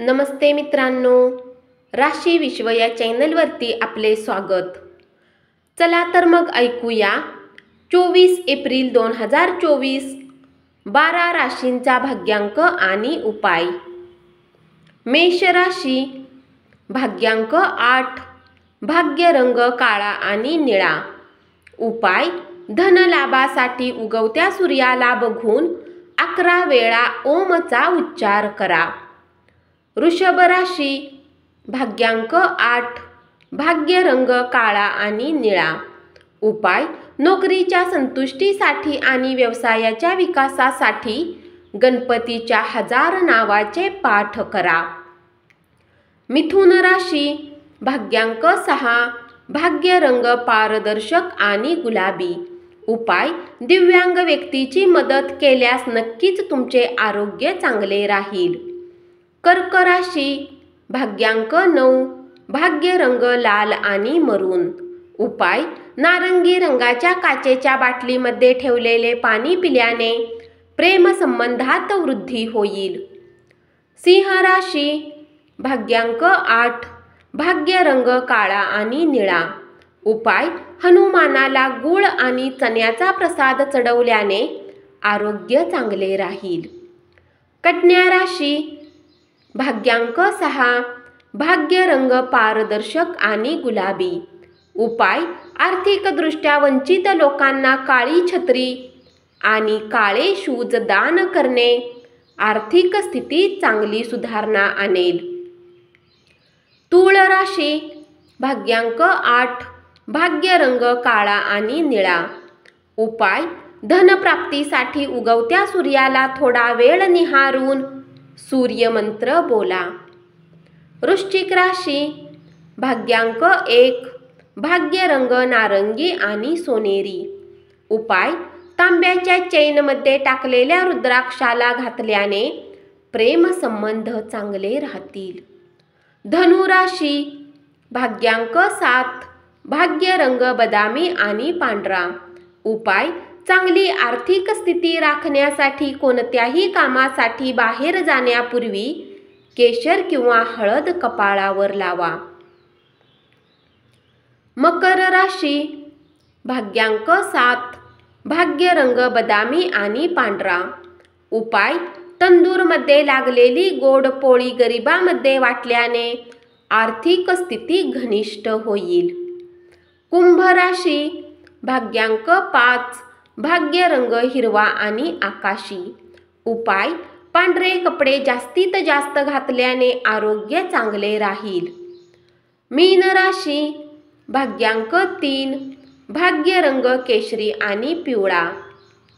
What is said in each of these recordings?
नमस्ते मित्रांनो, राशी विश्व या चॅनलवरती आपले स्वागत। चला तर मग ऐकूया 24 एप्रिल 2024 12 राशींचा भाग्यांक आणि उपाय। मेष राशी, भाग्यांक 8, भाग्य रंग काळा आणि निळा। उपाय, धनलाभासाठी उगवत्या सूर्याला बघून 11 वेळा ओमचा उच्चार करा। वृषभ राशी, भाग्यांक 8, भाग्य रंग काळा आणि निळा। उपाय, नोकरीच्या संतुष्टीसाठी आणि व्यवसायाच्या विकासासाठी गणपतीच्या 1000 नावाचे पाठ करा। मिथुन राशी, भाग्यांक 6, भाग्य रंग पारदर्शक आणि गुलाबी। उपाय, दिव्यांग व्यक्तीची मदत केल्यास नक्कीच तुमचे आरोग्य चांगले राहील। कर्क राशी, भाग्यांक 9, भाग्य रंग लाल आणि मरून। उपाय, नारंगी रंगाच्या काचेच्या बाटलीमध्ये ठेवलेले पाणी पिल्याने प्रेमसंबंधात वृद्धी होईल। सिंह राशी, भाग्यांक 8, भाग्य रंग काळा आणि निळा। उपाय, हनुमानाला गूळ आणि चण्याचा प्रसाद चढवल्याने आरोग्य चांगले राहील। कन्या राशी, भाग्यांक 6, भाग्य रंग पारदर्शक आणि गुलाबी। उपाय, आर्थिकदृष्ट्या वंचित लोकांना काळी छत्री आणि काळे शूज दान करणे आर्थिक स्थितीत चांगली सुधारणा आणेल। तूळ राशी, भाग्यांक 8, भाग्य रंग काळा आणि निळा। उपाय, धनप्राप्तीसाठी उगवत्या सूर्याला थोडा वेळ निहारून सूर्यमंत्र बोला। वृश्चिक राशी, भाग्यांक 1, भाग्य रंग नारंगी आणि सोनेरी। उपाय, तांब्याच्या चेनमध्ये टाकलेल्या रुद्राक्षाला घातल्याने प्रेमसंबंध चांगले राहतील। धनु राशी, भाग्यांक 7, भाग्य रंग बदामी आणि पांढरा। उपाय, चांगली आर्थिक स्थिती राखण्यासाठी कोणत्याही कामासाठी बाहेर जाण्यापूर्वी केशर किंवा हळद कपाळावर लावा। मकर राशी, भाग्यांक 7, भाग्य रंग बदामी आणि पांढरा। उपाय, तंदूरमध्ये लागलेली गोड पोळी गरिबांमध्ये वाटल्याने आर्थिक स्थिती घनिष्ठ होईल। कुंभ राशी, भाग्यांक 5, भाग्य रंग हिरवा आणि आकाशी। उपाय, पांढरे कपडे जास्तीत जास्त घातल्याने आरोग्य चांगले राहील। मीन राशी, भाग्यांक 3, भाग्य रंग केशरी आणि पिवळा।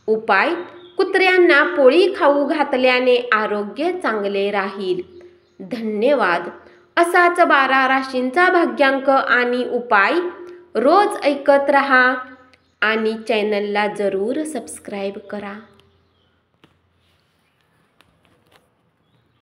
उपाय, कुत्र्यांना पोळी खाऊ घातल्याने आरोग्य चांगले राहील। धन्यवाद। असाच 12 राशींचा भाग्यांक आणि उपाय रोज ऐकत रहा आणि चॅनलला जरूर सबस्क्राईब करा।